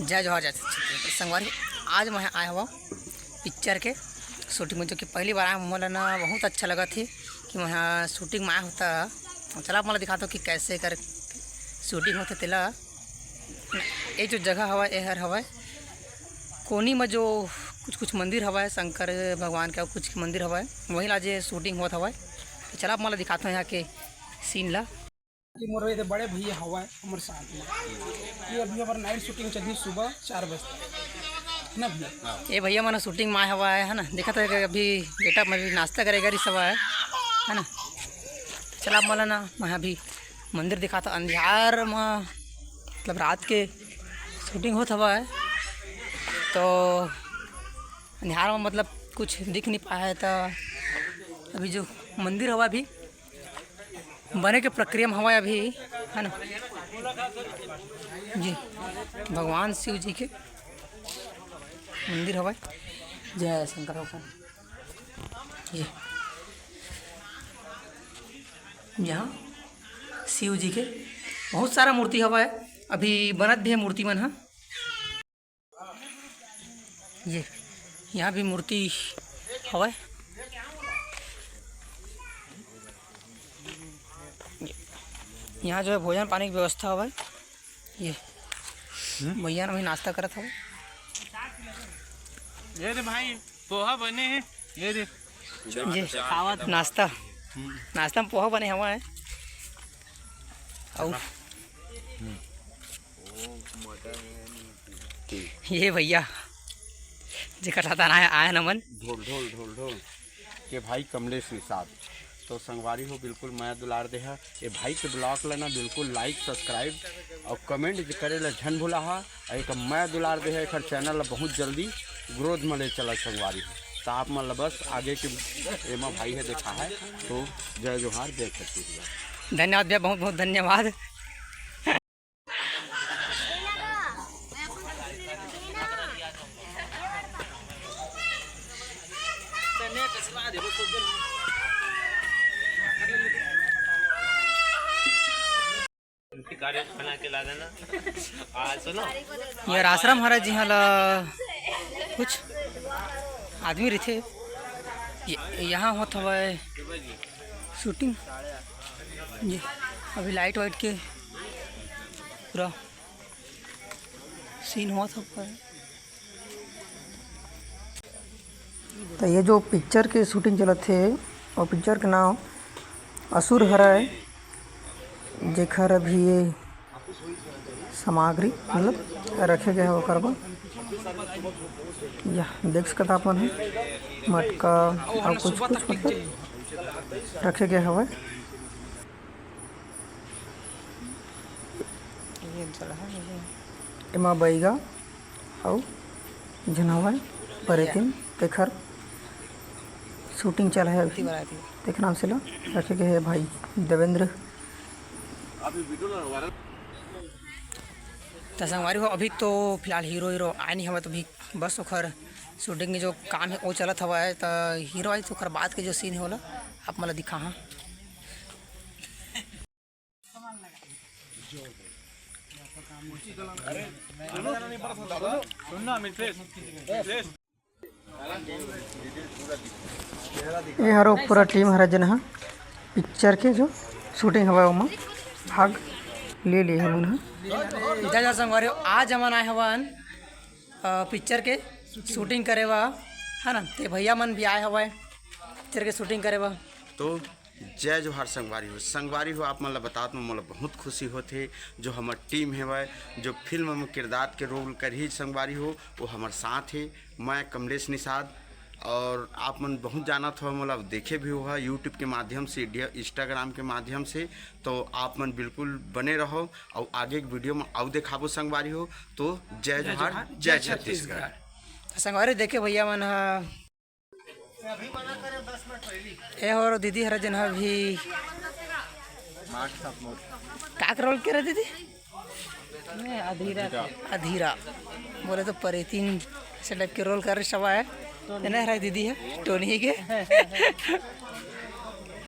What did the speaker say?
जय जोहार जय छत्तीसगढ़ संगवारी। आज मैं आया हुआ पिक्चर के शूटिंग में, जो कि पहली बार आया। मोला ना बहुत अच्छा लगा थी कि मैं शूटिंग में आया होता। चला मोला दिखाता हूँ कि कैसे कर शूटिंग होते तेला। ये जो जगह हवा ये हर हवा कोनी में जो कुछ मंदिर हवा शंकर भगवान का कुछ मंदिर हवा वहीं ला जे शूटिंग होता हवा। तो चला मोला दिखाता हूँ यहाँ के सीन ला। मोर बड़े भैया हवा हमारे साथ में ये अभी हमारा नाइट शूटिंग चली सुबह 4 बजे ना भैया। ये भैया मैंने शूटिंग में आया हुआ है ना। देखा था कि अभी बेटा मैं भी नाश्ता करेगा रही सब है ना। चला मोला ना मैं अभी मंदिर दिखाता। अंधियार में मतलब रात के शूटिंग होता हुआ है तो अंधियार में मतलब कुछ दिख नहीं पाया है। तो अभी जो मंदिर हवा अभी बने के प्रक्रिया में हवा अभी है ना जी। भगवान शिव जी के मंदिर हवा। जय शंकर भगवान जी। यहाँ शिव जी के बहुत सारा मूर्ति हवा है। अभी बनत भी है मूर्ति मन है ये। यहाँ भी मूर्ति हवा है। यहाँ जो है भोजन पानी की व्यवस्था हुआ है। ये भैया ने भी नाश्ता करा था। ये रे भाई पोहा बने हैं। ये रे नाश्ता में पोहा बने हुआ है। और ये भैया जेकर साथ आया नमन ढोल ढोल ढोल ढोल के भाई कमलेश निषाद। तो संगवारी हो बिल्कुल मैं दुलार दे है ये भाई के ब्लॉग लेना बिल्कुल लाइक सब्सक्राइब और कमेंट करे ला झन भूला हा। एक मैं दुलार दे है एक चैनल बहुत जल्दी ग्रोथ में ले चला संगवारी हो। तो आप मतलब बस आगे के एमा भाई है देखा है तो जय जोहार जय छत्तीसगढ़। धन्यवाद भैया, बहुत बहुत धन्यवाद। बना के ला देना आज सुनो यार आश्रम हरा जी हाँ कुछ आदमी रहते यहाँ होता हुआ है शूटिंग जी। अभी लाइट वाइट के पूरा सीन हुआ था। तो ये जो पिक्चर के शूटिंग चलत थे और पिक्चर का नाम असुर हरा है। जेखर अभी ये सामग्री मतलब रखे गए हो करबा या देख सकता अपन है मटका और कुछ मतलब रखे गए हवे। एमा बैगा और जनवा परेतिन तेखर शूटिंग चल है अभी। देख नाम से ला रखे गए है भाई देवेंद्र। तो संगवारी हो अभी तो फिलहाल हीरो आए नहीं हवा। तो अभी बस ओखर शूटिंग के जो काम है वो चलत हवा है। तो हीरो आई तो ओखर बाद के जो सीन है होला आप मला दिखा हाँ। ये हरो पूरा टीम हरा जन है पिक्चर के जो शूटिंग हवा वो भाग ले लिए हमन हा। जय संगवारी आज हमन आए हवन पिक्चर के शूटिंग करे वा है ना। ते भैया मन भी आए हवा पिक्चर के शूटिंग करे वा। तो जय जोहार संगवारी हो आप मतलब बतात में मतलब बहुत खुशी होते। जो हमार टीम है वह जो फिल्म में किरदार के रोल कर ही संगवारी हो वो हमारे साथ है। मैं कमलेश निषाद और आप मन बहुत जाना था मतलब देखे भी हुआ यूट्यूब के माध्यम से इंस्टाग्राम के माध्यम से। तो आप मन बिल्कुल बने रहो और आगे के वीडियो में आओ देखाबो संगवारी हो। तो जय जोहार जय छत्तीसगढ़। संगवारी देखे भैया मन ए और दीदी हरा जन भी का रोल करे दीदी अधीरा बोले तो परेतीन से टाइप के रोल कर रहे सब है। हरा दीदी है टोनी के